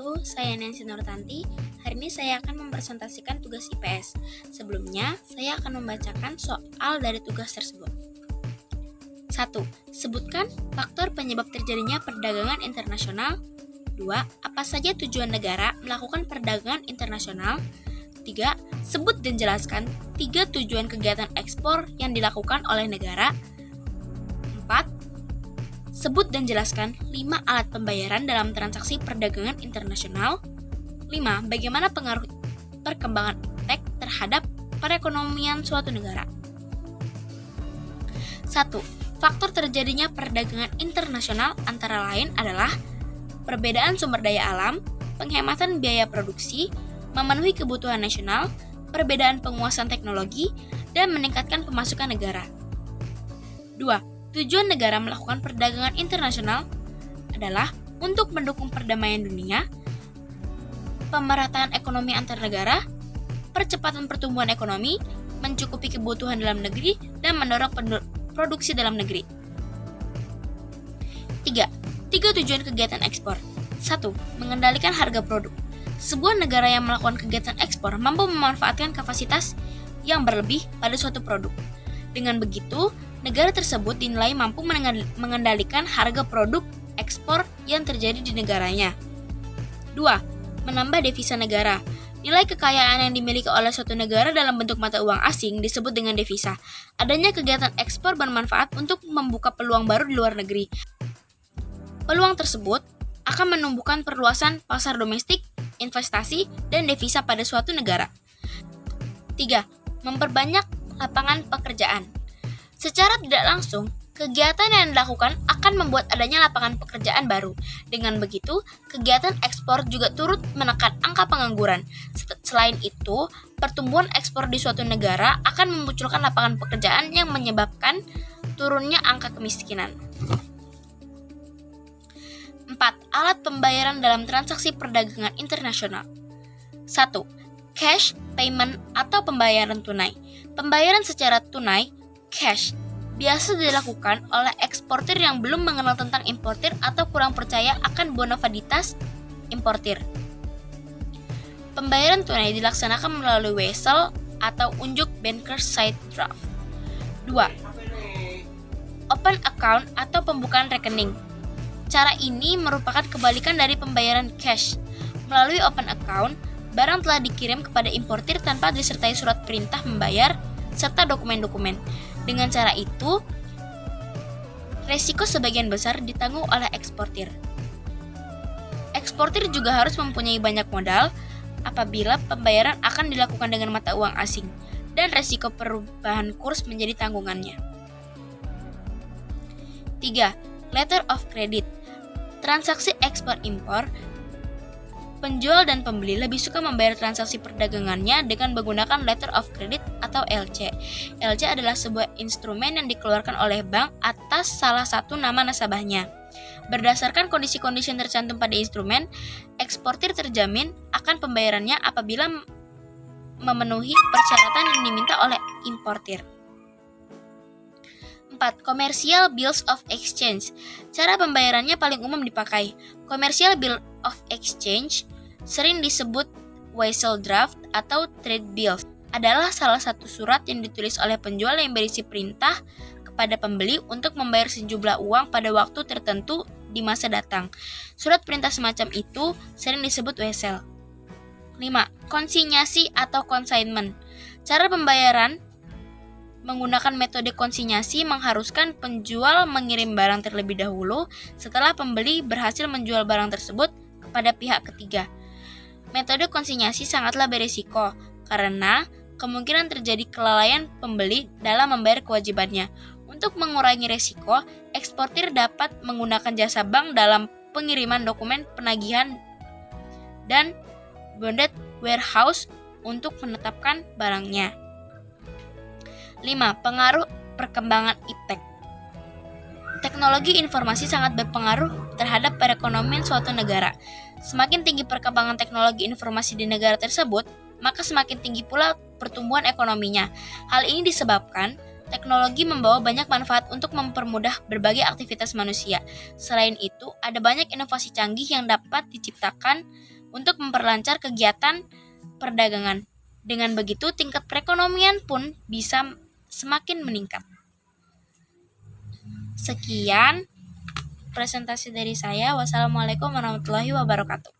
Halo, saya Nancy Nurtanti. Hari ini saya akan mempresentasikan tugas IPS. Sebelumnya, saya akan membacakan soal dari tugas tersebut. 1. Sebutkan faktor penyebab terjadinya perdagangan internasional. 2. Apa saja tujuan negara melakukan perdagangan internasional? 3. Sebut dan jelaskan 3 tujuan kegiatan ekspor yang dilakukan oleh negara. 4. Sebut dan jelaskan 5 alat pembayaran dalam transaksi perdagangan internasional. 5. Bagaimana pengaruh perkembangan iptek terhadap perekonomian suatu negara. 1. Faktor terjadinya perdagangan internasional antara lain adalah perbedaan sumber daya alam, penghematan biaya produksi, memenuhi kebutuhan nasional, perbedaan penguasaan teknologi, dan meningkatkan pemasukan negara. 2. Tujuan negara melakukan perdagangan internasional adalah untuk mendukung perdamaian dunia, pemerataan ekonomi antar negara, percepatan pertumbuhan ekonomi, mencukupi kebutuhan dalam negeri, dan mendorong produksi dalam negeri. 3. 3 tujuan kegiatan ekspor. 1. Mengendalikan harga produk. Sebuah negara yang melakukan kegiatan ekspor mampu memanfaatkan kapasitas yang berlebih pada suatu produk. Dengan begitu, negara tersebut dinilai mampu mengendalikan harga produk ekspor yang terjadi di negaranya. 2. Menambah devisa negara. Nilai kekayaan yang dimiliki oleh suatu negara dalam bentuk mata uang asing disebut dengan devisa. Adanya kegiatan ekspor bermanfaat untuk membuka peluang baru di luar negeri. Peluang tersebut akan menumbuhkan perluasan pasar domestik, investasi, dan devisa pada suatu negara. 3. Memperbanyak lapangan pekerjaan. Secara tidak langsung, kegiatan yang dilakukan akan membuat adanya lapangan pekerjaan baru. Dengan begitu, kegiatan ekspor juga turut menekan angka pengangguran. Selain itu, pertumbuhan ekspor di suatu negara akan memunculkan lapangan pekerjaan yang menyebabkan turunnya angka kemiskinan. 4. Alat pembayaran dalam transaksi perdagangan internasional. 1. Cash payment atau pembayaran tunai. Pembayaran secara tunai, cash, biasa dilakukan oleh eksportir yang belum mengenal tentang importir atau kurang percaya akan bonafaditas importir. Pembayaran tunai dilaksanakan melalui wesel atau unjuk banker side draft. 2. Open account atau pembukaan rekening. Cara ini merupakan kebalikan dari pembayaran cash. Melalui open account, barang telah dikirim kepada importir tanpa disertai surat perintah membayar serta dokumen-dokumen. Dengan cara itu, resiko sebagian besar ditanggung oleh eksportir. Eksportir juga harus mempunyai banyak modal apabila pembayaran akan dilakukan dengan mata uang asing, dan resiko perubahan kurs menjadi tanggungannya. 3. Letter of credit. Transaksi ekspor-impor, penjual dan pembeli lebih suka membayar transaksi perdagangannya dengan menggunakan letter of credit atau LC. LC adalah sebuah instrumen yang dikeluarkan oleh bank atas salah satu nama nasabahnya. Berdasarkan kondisi-kondisi yang tercantum pada instrumen, eksportir terjamin akan pembayarannya apabila memenuhi persyaratan yang diminta oleh importir. 4. Commercial Bills of Exchange. Cara pembayarannya paling umum dipakai. Commercial Bill of Exchange, sering disebut wesel draft atau trade bills, adalah salah satu surat yang ditulis oleh penjual yang berisi perintah kepada pembeli untuk membayar sejumlah uang pada waktu tertentu di masa datang. Surat perintah semacam itu sering disebut wesel. 5. Konsinyasi atau consignment. Cara pembayaran menggunakan metode konsinyasi mengharuskan penjual mengirim barang terlebih dahulu setelah pembeli berhasil menjual barang tersebut kepada pihak ketiga. Metode konsinyasi sangatlah berisiko karena kemungkinan terjadi kelalaian pembeli dalam membayar kewajibannya. Untuk mengurangi risiko, eksportir dapat menggunakan jasa bank dalam pengiriman dokumen penagihan dan bonded warehouse untuk menetapkan barangnya. 5. Pengaruh perkembangan iptek. Teknologi informasi sangat berpengaruh terhadap perekonomian suatu negara. Semakin tinggi perkembangan teknologi informasi di negara tersebut, maka semakin tinggi pula pertumbuhan ekonominya. Hal ini disebabkan teknologi membawa banyak manfaat untuk mempermudah berbagai aktivitas manusia. Selain itu, ada banyak inovasi canggih yang dapat diciptakan untuk memperlancar kegiatan perdagangan. Dengan begitu, tingkat perekonomian pun bisa semakin meningkat. Sekian presentasi dari saya. Wassalamualaikum warahmatullahi wabarakatuh.